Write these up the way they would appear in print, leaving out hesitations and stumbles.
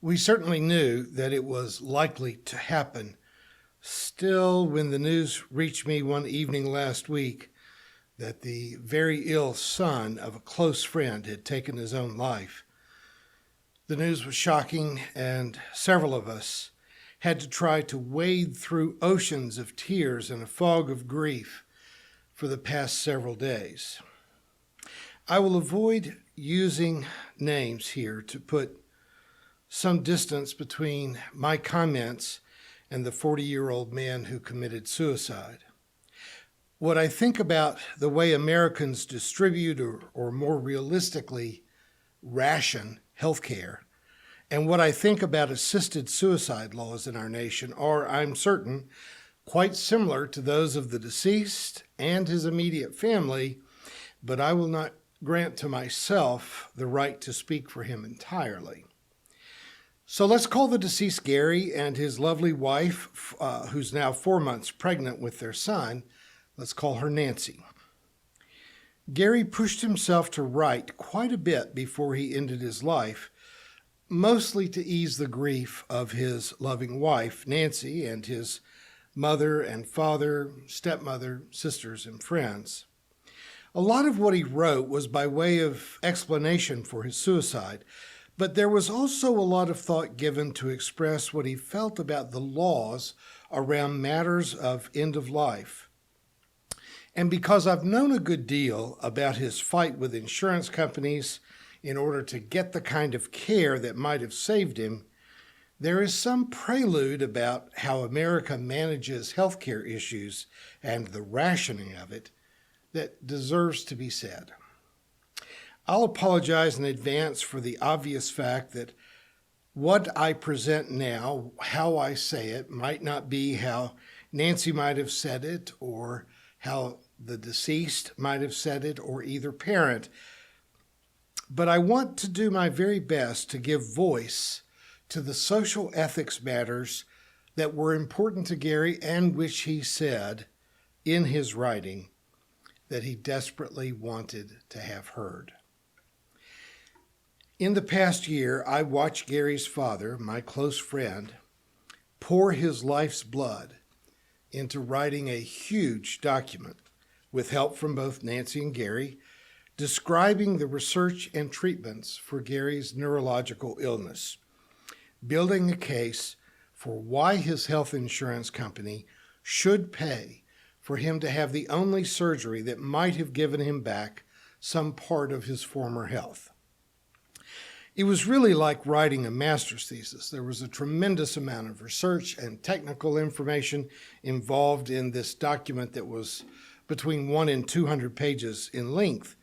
We certainly knew that it was likely to happen. Still, when the news reached me one evening last week that the very ill son of a close friend had taken his own life, the news was shocking, and several of us had to try to wade through oceans of tears and a fog of grief for the past several days. I will avoid using names here to put some distance between my comments and the 40-year-old man who committed suicide. What I think about the way Americans distribute or more realistically, ration healthcare, and what I think about assisted suicide laws in our nation are, I'm certain, quite similar to those of the deceased and his immediate family, but I will not grant to myself the right to speak for him entirely. So let's call the deceased Gary and his lovely wife, who's now 4 months pregnant with their son, let's call her Nancy. Gary pushed himself to write quite a bit before he ended his life, mostly to ease the grief of his loving wife, Nancy, and his mother and father, stepmother, sisters, and friends. A lot of what he wrote was by way of explanation for his suicide, but there was also a lot of thought given to express what he felt about the laws around matters of end of life. And because I've known a good deal about his fight with insurance companies in order to get the kind of care that might have saved him, there is some prelude about how America manages healthcare issues and the rationing of it that deserves to be said. I'll apologize in advance for the obvious fact that what I present now, how I say it, might not be how Nancy might have said it or how the deceased might have said it or either parent. But I want to do my very best to give voice to the social ethics matters that were important to Gary and which he said in his writing that he desperately wanted to have heard. In the past year, I watched Gary's father, my close friend, pour his life's blood into writing a huge document with help from both Nancy and Gary, describing the research and treatments for Gary's neurological illness, building a case for why his health insurance company should pay for him to have the only surgery that might have given him back some part of his former health. It was really like writing a master's thesis. There was a tremendous amount of research and technical information involved in this document that was between 100 and 200 pages in length.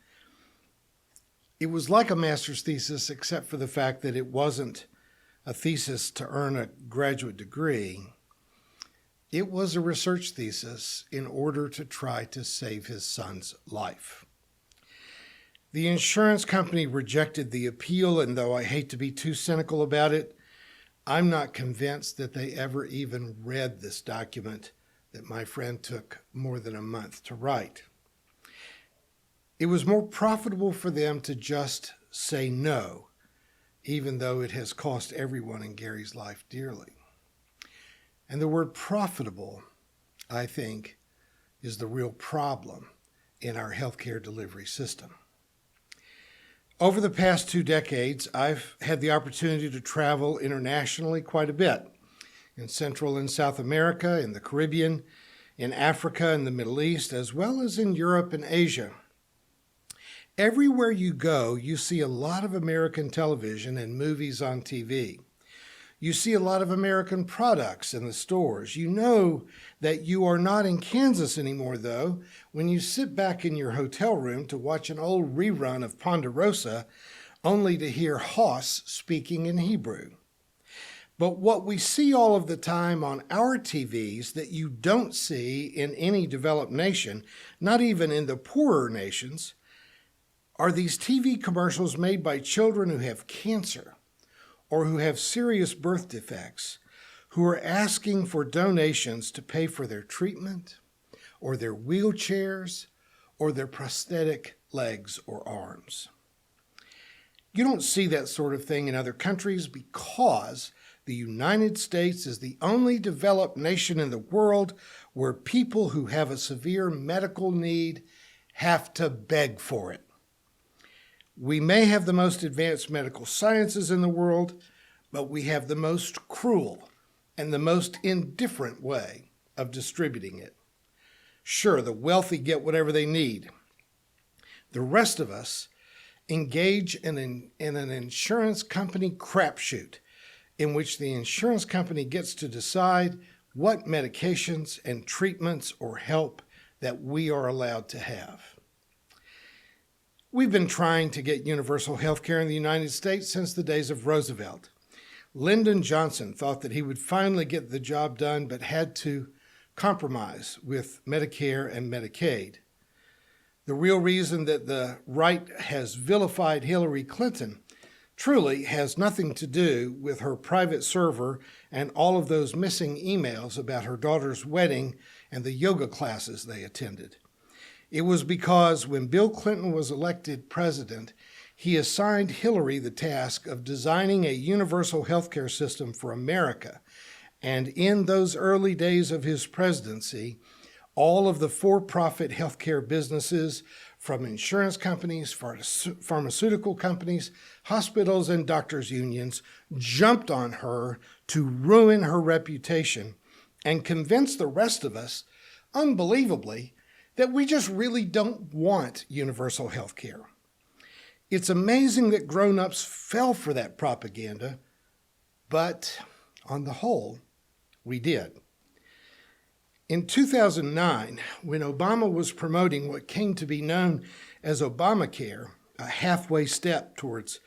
It was like a master's thesis, except for the fact that it wasn't a thesis to earn a graduate degree. It was a research thesis in order to try to save his son's life. The insurance company rejected the appeal, and though I hate to be too cynical about it, I'm not convinced that they ever even read this document that my friend took more than a month to write. It was more profitable for them to just say no, even though it has cost everyone in Gary's life dearly. And the word profitable, I think, is the real problem in our healthcare delivery system. Over the past 2 decades, I've had the opportunity to travel internationally quite a bit, in Central and South America, in the Caribbean, in Africa and the Middle East, as well as in Europe and Asia. Everywhere you go, you see a lot of American television and movies on TV. You see a lot of American products in the stores. You know that you are not in Kansas anymore, though, when you sit back in your hotel room to watch an old rerun of Ponderosa, only to hear Hoss speaking in Hebrew. But what we see all of the time on our TVs that you don't see in any developed nation, not even in the poorer nations, are these TV commercials made by children who have cancer or who have serious birth defects, who are asking for donations to pay for their treatment or their wheelchairs or their prosthetic legs or arms. You don't see that sort of thing in other countries because the United States is the only developed nation in the world where people who have a severe medical need have to beg for it. We may have the most advanced medical sciences in the world, but we have the most cruel and the most indifferent way of distributing it. Sure, the wealthy get whatever they need. The rest of us engage in an insurance company crapshoot in which the insurance company gets to decide what medications and treatments or help that we are allowed to have. We've been trying to get universal health care in the United States since the days of Roosevelt. Lyndon Johnson thought that he would finally get the job done, but had to compromise with Medicare and Medicaid. The real reason that the right has vilified Hillary Clinton truly has nothing to do with her private server and all of those missing emails about her daughter's wedding and the yoga classes they attended. It was because when Bill Clinton was elected president, he assigned Hillary the task of designing a universal healthcare system for America. And in those early days of his presidency, all of the for-profit healthcare businesses, from insurance companies, pharmaceutical companies, hospitals, and doctors' unions, jumped on her to ruin her reputation and convince the rest of us, unbelievably, that we just really don't want universal health care. It's amazing that grown-ups fell for that propaganda, but on the whole, we did. In 2009, when Obama was promoting what came to be known as Obamacare, a halfway step towards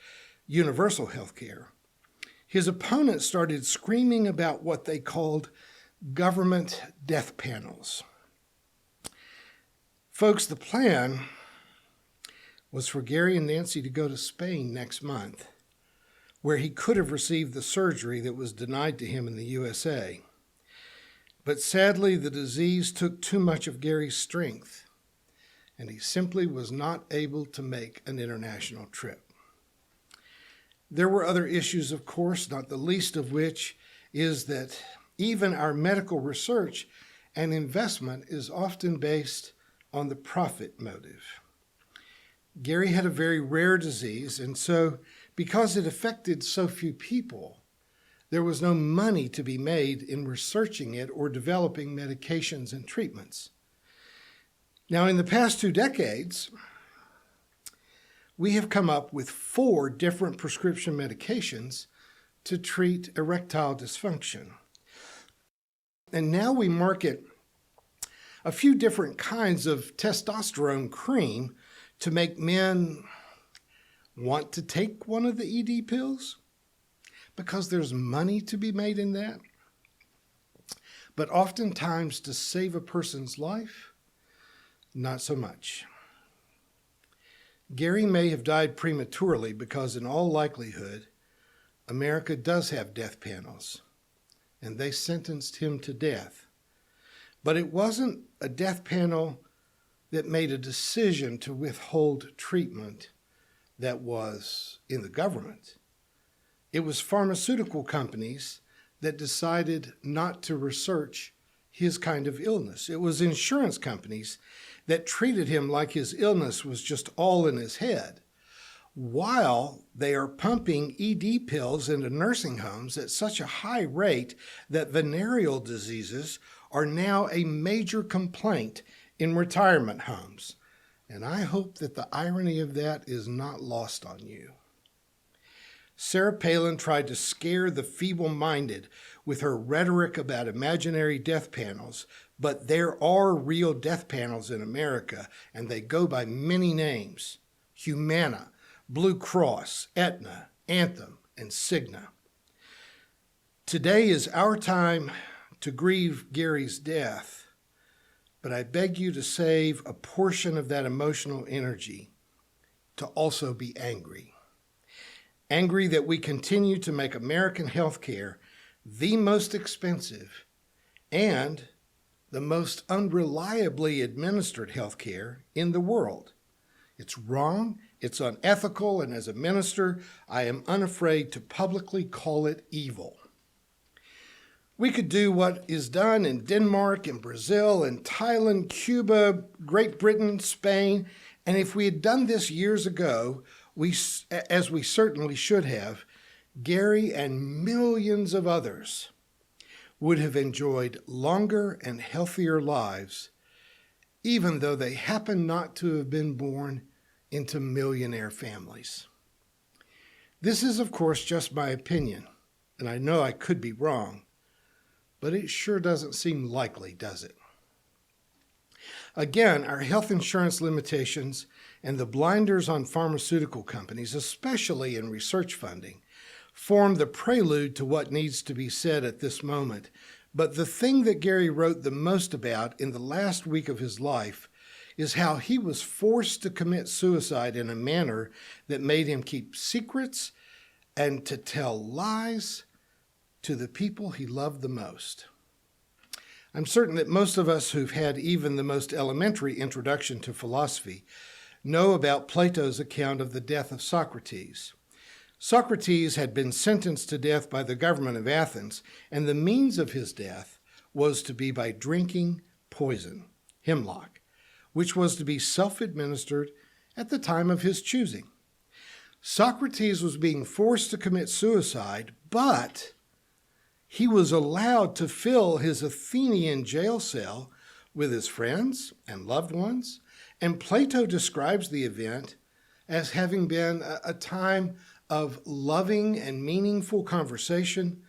universal health care, his opponents started screaming about what they called government death panels. Folks, the plan was for Gary and Nancy to go to Spain next month, where he could have received the surgery that was denied to him in the USA. But sadly, the disease took too much of Gary's strength, and he simply was not able to make an international trip. There were other issues, of course, not the least of which is that even our medical research and investment is often based on the profit motive. Gary had a very rare disease, and so because it affected so few people, there was no money to be made in researching it or developing medications and treatments. Now, in the past 2 decades, we have come up with 4 different prescription medications to treat erectile dysfunction. And now we market a few different kinds of testosterone cream to make men want to take one of the ED pills because there's money to be made in that. But oftentimes to save a person's life, not so much. Gary may have died prematurely because in all likelihood, America does have death panels, and they sentenced him to death. But it wasn't a death panel that made a decision to withhold treatment that was in the government. It was pharmaceutical companies that decided not to research his kind of illness. It was insurance companies that treated him like his illness was just all in his head, while they are pumping ED pills into nursing homes at such a high rate that venereal diseases are now a major complaint in retirement homes. And I hope that the irony of that is not lost on you. Sarah Palin tried to scare the feeble-minded with her rhetoric about imaginary death panels, but there are real death panels in America, and they go by many names: Humana, Blue Cross, Aetna, Anthem, and Cigna. Today is our time to grieve Gary's death, but I beg you to save a portion of that emotional energy to also be angry. Angry that we continue to make American health care the most expensive and the most unreliably administered health care in the world. It's wrong It's unethical, and as a minister, I am unafraid to publicly call it evil. We could do what is done in Denmark and Brazil and Thailand, Cuba, Great Britain, Spain, and if we had done this years ago, as we certainly should have, Gary and millions of others would have enjoyed longer and healthier lives, even though they happen not to have been born into millionaire families. This is, of course, just my opinion, and I know I could be wrong, but it sure doesn't seem likely, does it? Again, our health insurance limitations and the blinders on pharmaceutical companies, especially in research funding, form the prelude to what needs to be said at this moment. But the thing that Gary wrote the most about in the last week of his life is how he was forced to commit suicide in a manner that made him keep secrets and to tell lies to the people he loved the most. I'm certain that most of us who've had even the most elementary introduction to philosophy know about Plato's account of the death of Socrates. Socrates had been sentenced to death by the government of Athens, and the means of his death was to be by drinking poison, hemlock, which was to be self-administered at the time of his choosing. Socrates was being forced to commit suicide, but he was allowed to fill his Athenian jail cell with his friends and loved ones, and Plato describes the event as having been a time of loving and meaningful conversation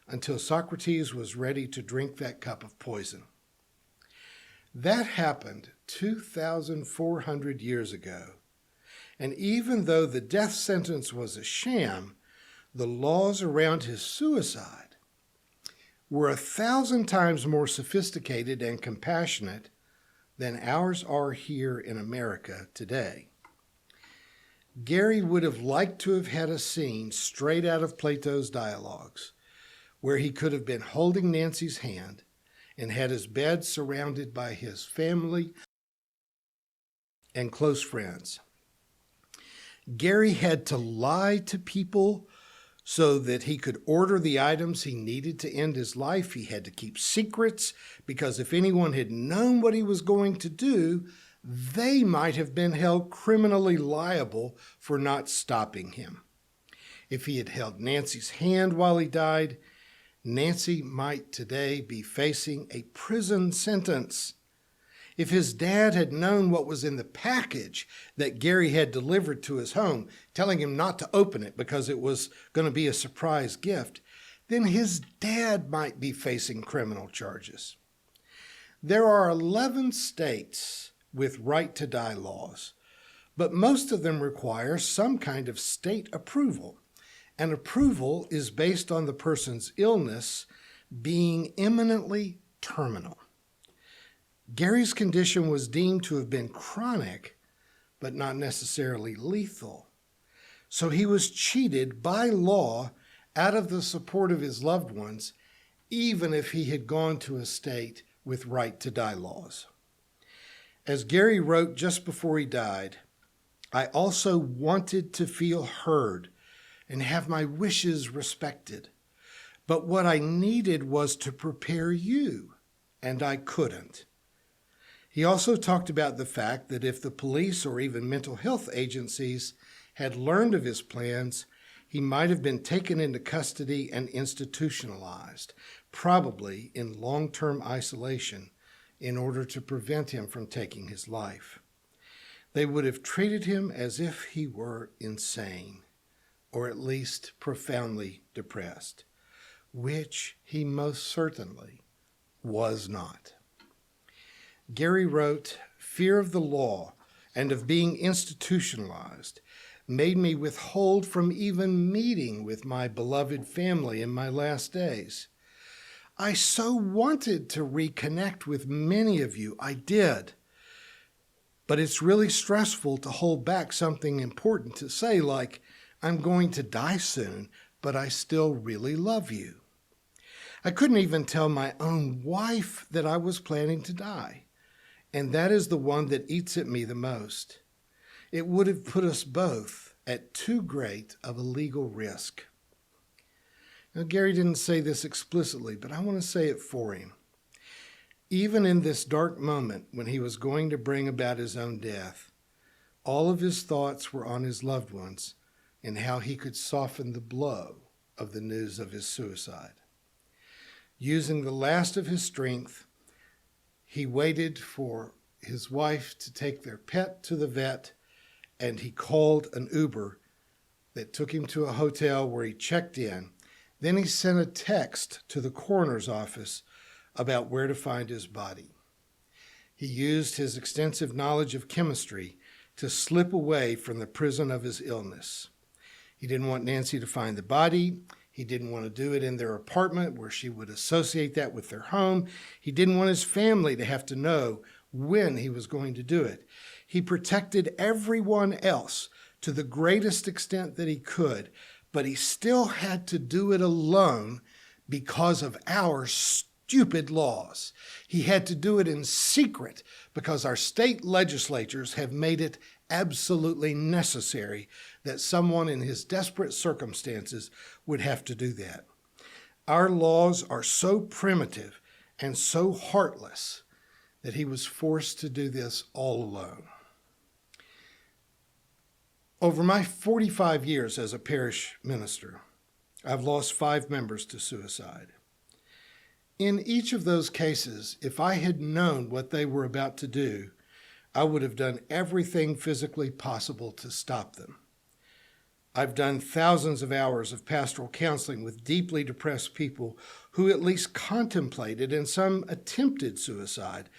until Socrates was ready to drink that cup of poison. That happened 2,400 years ago, and even though the death sentence was a sham, the laws around his suicide were 1,000 times more sophisticated and compassionate than ours are here in America today. Gary would have liked to have had a scene straight out of Plato's dialogues where he could have been holding Nancy's hand and had his bed surrounded by his family and close friends. Gary had to lie to people so that he could order the items he needed to end his life. He had to keep secrets because if anyone had known what he was going to do, they might have been held criminally liable for not stopping him. If he had held Nancy's hand while he died, Nancy might today be facing a prison sentence. If his dad had known what was in the package that Gary had delivered to his home, telling him not to open it because it was going to be a surprise gift, then his dad might be facing criminal charges. There are 11 states with right-to-die laws, but most of them require some kind of state approval, and approval is based on the person's illness being imminently terminal. Gary's condition was deemed to have been chronic, but not necessarily lethal. So he was cheated by law out of the support of his loved ones, even if he had gone to a state with right-to-die laws. As Gary wrote just before he died, I also wanted to feel heard and have my wishes respected. But what I needed was to prepare you, and I couldn't. He also talked about the fact that if the police or even mental health agencies had learned of his plans, he might have been taken into custody and institutionalized, probably in long-term isolation, in order to prevent him from taking his life. They would have treated him as if he were insane, or at least profoundly depressed, which he most certainly was not. Gary wrote, "Fear of the law and of being institutionalized made me withhold from even meeting with my beloved family in my last days. I so wanted to reconnect with many of you. I did. But it's really stressful to hold back something important to say, like, I'm going to die soon, but I still really love you. I couldn't even tell my own wife that I was planning to die, and that is the one that eats at me the most. it would have put us both at too great of a legal risk. Now, Gary didn't say this explicitly, but I want to say it for him. Even in this dark moment when he was going to bring about his own death, all of his thoughts were on his loved ones and how he could soften the blow of the news of his suicide. Using the last of his strength, he waited for his wife to take their pet to the vet, and he called an Uber that took him to a hotel where he checked in. Then he sent a text to the coroner's office about where to find his body. He used his extensive knowledge of chemistry to slip away from the prison of his illness. He didn't want Nancy to find the body. He didn't want to do it in their apartment where she would associate that with their home. He didn't want his family to have to know when he was going to do it. He protected everyone else to the greatest extent that he could, but he still had to do it alone because of our stupid laws. He had to do it in secret because our state legislatures have made it absolutely necessary that someone in his desperate circumstances would have to do that. Our laws are so primitive and so heartless that he was forced to do this all alone. Over my 45 years as a parish minister, I've lost 5 members to suicide. In each of those cases, if I had known what they were about to do, I would have done everything physically possible to stop them. I've done thousands of hours of pastoral counseling with deeply depressed people who at least contemplated and some attempted suicide,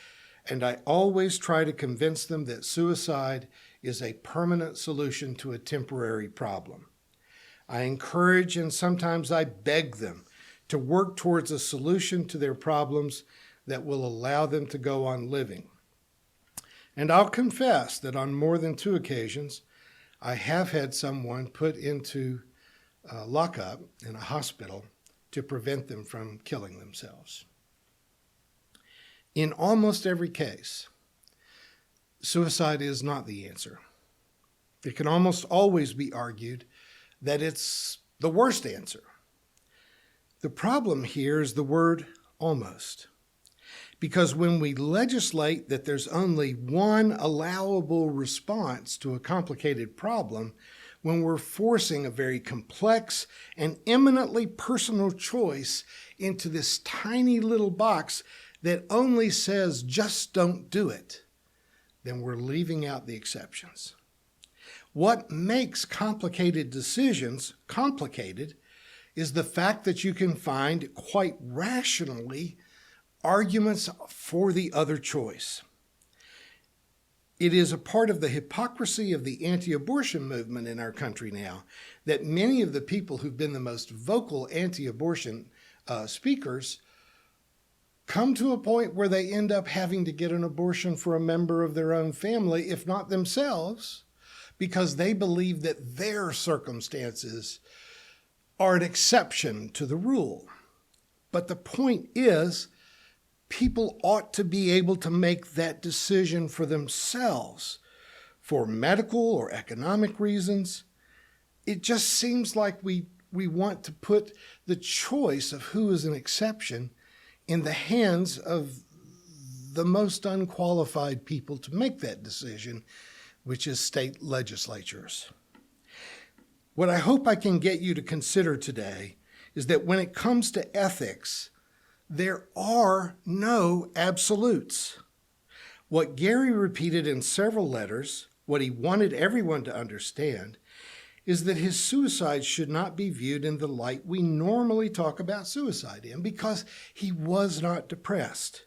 and I always try to convince them that suicide is a permanent solution to a temporary problem. I encourage and sometimes I beg them to work towards a solution to their problems that will allow them to go on living. And I'll confess that on more than 2 occasions, I have had someone put into lockup in a hospital to prevent them from killing themselves. In almost every case, suicide is not the answer. It can almost always be argued that it's the worst answer. The problem here is the word almost. Because when we legislate that there's only one allowable response to a complicated problem, when we're forcing a very complex and eminently personal choice into this tiny little box that only says just don't do it, then we're leaving out the exceptions. What makes complicated decisions complicated is the fact that you can find quite rationally arguments for the other choice. It is a part of the hypocrisy of the anti-abortion movement in our country now that many of the people who've been the most vocal anti-abortion speakers come to a point where they end up having to get an abortion for a member of their own family, if not themselves, because they believe that their circumstances are an exception to the rule. But the point is, people ought to be able to make that decision for themselves for medical or economic reasons. It just seems like we want to put the choice of who is an exception in the hands of the most unqualified people to make that decision, which is state legislatures. What I hope I can get you to consider today is that when it comes to ethics, there are no absolutes. What Gary repeated in several letters, what he wanted everyone to understand, is that his suicide should not be viewed in the light we normally talk about suicide in, because he was not depressed.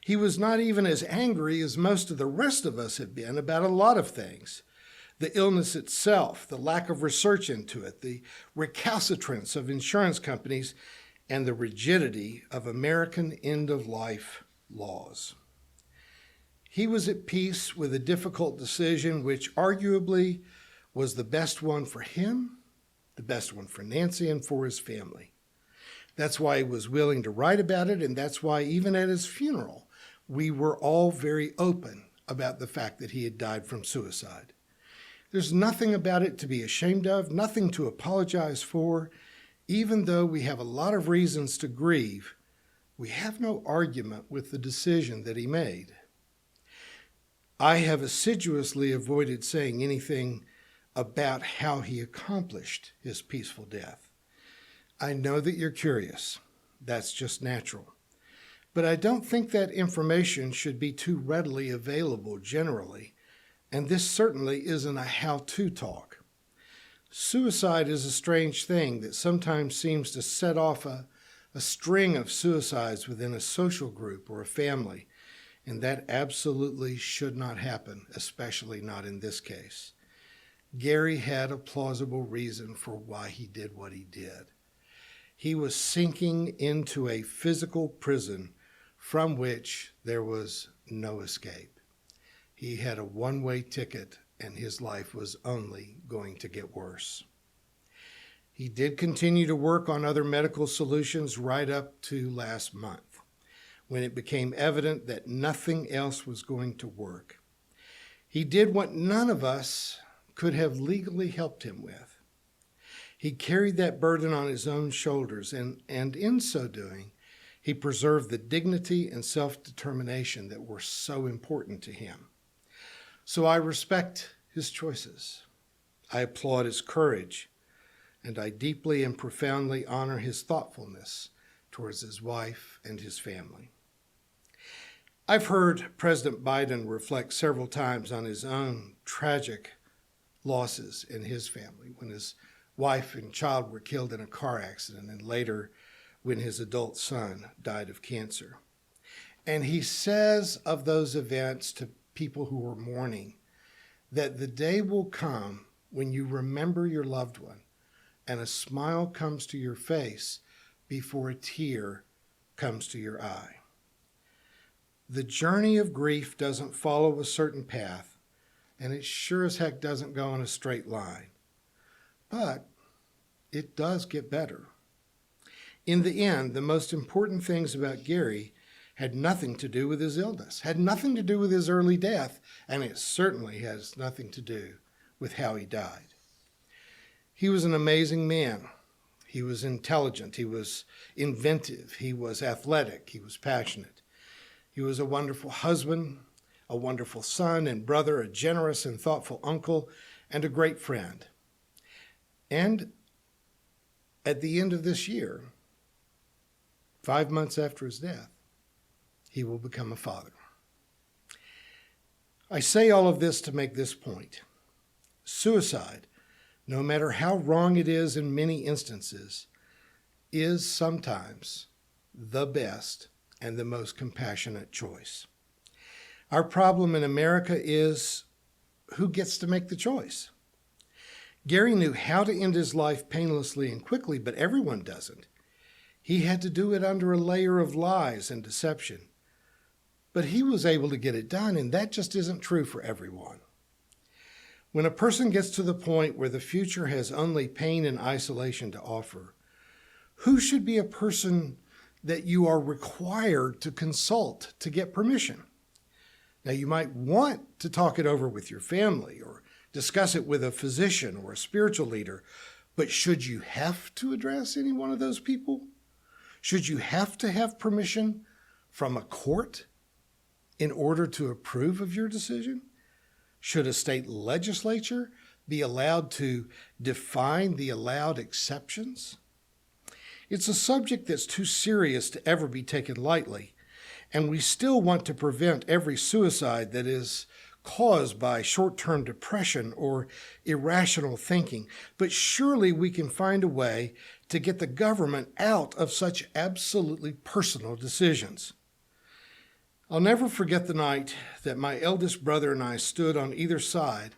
He was not even as angry as most of the rest of us have been about a lot of things. The illness itself, the lack of research into it, the recalcitrance of insurance companies, and the rigidity of American end-of-life laws. He was at peace with a difficult decision which arguably was the best one for him, the best one for Nancy, and for his family. That's why he was willing to write about it, and that's why even at his funeral, we were all very open about the fact that he had died from suicide. There's nothing about it to be ashamed of, nothing to apologize for. Even though we have a lot of reasons to grieve, we have no argument with the decision that he made. I have assiduously avoided saying anything about how he accomplished his peaceful death. I know that you're curious. That's just natural. But I don't think that information should be too readily available generally, and this certainly isn't a how-to talk. Suicide is a strange thing that sometimes seems to set off a string of suicides within a social group or a family, and that absolutely should not happen, especially not in this case. Gary had a plausible reason for why he did what he did. He was sinking into a physical prison from which there was no escape. He had a one-way ticket, and his life was only going to get worse. He did continue to work on other medical solutions right up to last month, when it became evident that nothing else was going to work. He did what none of us could have legally helped him with. He carried that burden on his own shoulders, and in so doing, he preserved the dignity and self-determination that were so important to him. So I respect his choices. I applaud his courage, and I deeply and profoundly honor his thoughtfulness towards his wife and his family. I've heard President Biden reflect several times on his own tragic losses in his family, when his wife and child were killed in a car accident, and later when his adult son died of cancer. And he says of those events to people who are mourning that the day will come when you remember your loved one and a smile comes to your face before a tear comes to your eye. The journey of grief doesn't follow a certain path, and it sure as heck doesn't go in a straight line. But it does get better. In the end, the most important things about Gary had nothing to do with his illness, had nothing to do with his early death, and it certainly has nothing to do with how he died. He was an amazing man. He was intelligent. He was inventive. He was athletic. He was passionate. He was a wonderful husband, a wonderful son and brother, a generous and thoughtful uncle, and a great friend. And at the end of this year, 5 months after his death, he will become a father. I say all of this to make this point. Suicide, no matter how wrong it is in many instances, is sometimes the best and the most compassionate choice. Our problem in America is who gets to make the choice. Gary knew how to end his life painlessly and quickly, but everyone doesn't. He had to do it under a layer of lies and deception. But he was able to get it done, and that just isn't true for everyone. When a person gets to the point where the future has only pain and isolation to offer, who should be a person that you are required to consult to get permission? Now, you might want to talk it over with your family or discuss it with a physician or a spiritual leader, but should you have to address any one of those people? Should you have to have permission from a court in order to approve of your decision? Should a state legislature be allowed to define the allowed exceptions? It's a subject that's too serious to ever be taken lightly, and we still want to prevent every suicide that is caused by short-term depression or irrational thinking. But surely we can find a way to get the government out of such absolutely personal decisions. I'll never forget the night that my eldest brother and I stood on either side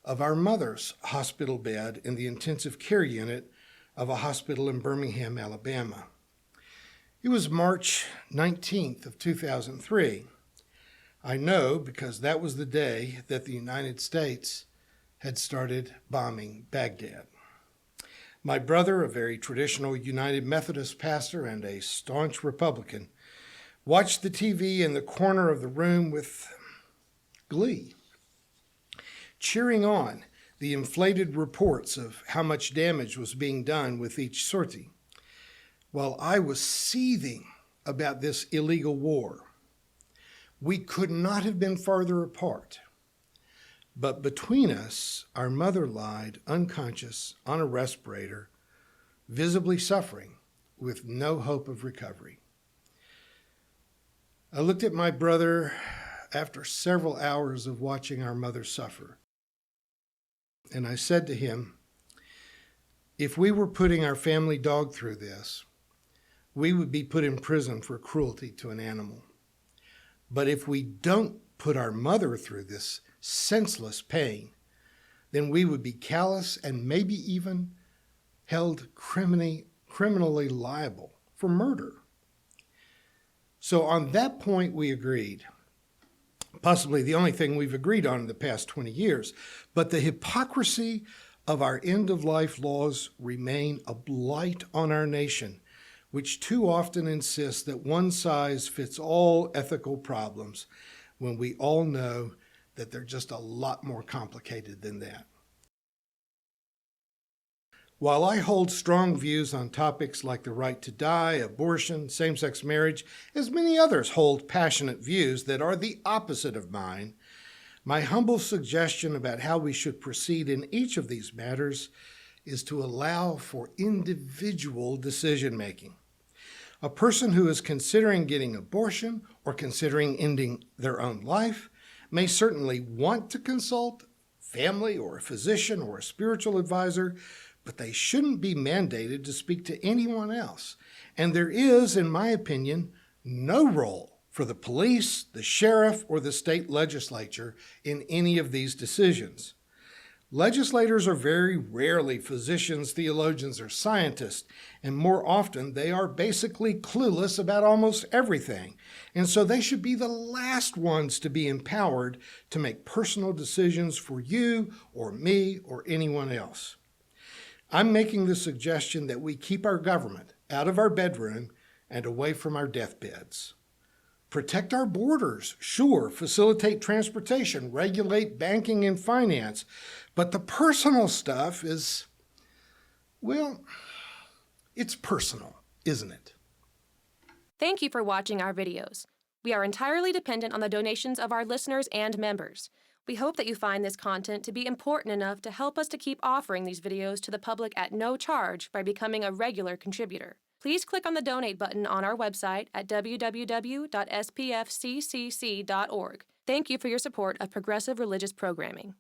of our mother's hospital bed in the intensive care unit of a hospital in Birmingham, Alabama. It was March 19th of 2003. I know because that was the day that the United States had started bombing Baghdad. My brother, a very traditional United Methodist pastor and a staunch Republican, watched the TV in the corner of the room with glee, cheering on the inflated reports of how much damage was being done with each sortie. While I was seething about this illegal war, we could not have been farther apart. But between us, our mother lied unconscious on a respirator, visibly suffering with no hope of recovery. I looked at my brother after several hours of watching our mother suffer, and I said to him, if we were putting our family dog through this, we would be put in prison for cruelty to an animal. But if we don't put our mother through this senseless pain, then we would be callous and maybe even held criminally liable for murder. So on that point, we agreed. Possibly the only thing we've agreed on in the past 20 years. But the hypocrisy of our end-of-life laws remain a blight on our nation, which too often insists that one size fits all ethical problems, when we all know that they're just a lot more complicated than that. While I hold strong views on topics like the right to die, abortion, same-sex marriage, as many others hold passionate views that are the opposite of mine, my humble suggestion about how we should proceed in each of these matters is to allow for individual decision-making. A person who is considering getting abortion or considering ending their own life may certainly want to consult family or a physician or a spiritual advisor, but they shouldn't be mandated to speak to anyone else. And there is, in my opinion, no role for the police, the sheriff, or the state legislature in any of these decisions. Legislators are very rarely physicians, theologians, or scientists, and more often they are basically clueless about almost everything. And so they should be the last ones to be empowered to make personal decisions for you or me or anyone else. I'm making the suggestion that we keep our government out of our bedroom and away from our deathbeds. Protect our borders, sure, facilitate transportation, regulate banking and finance, but the personal stuff is, well, it's personal, isn't it? Thank you for watching our videos. We are entirely dependent on the donations of our listeners and members. We hope that you find this content to be important enough to help us to keep offering these videos to the public at no charge by becoming a regular contributor. Please click on the donate button on our website at www.spfccc.org. Thank you for your support of progressive religious programming.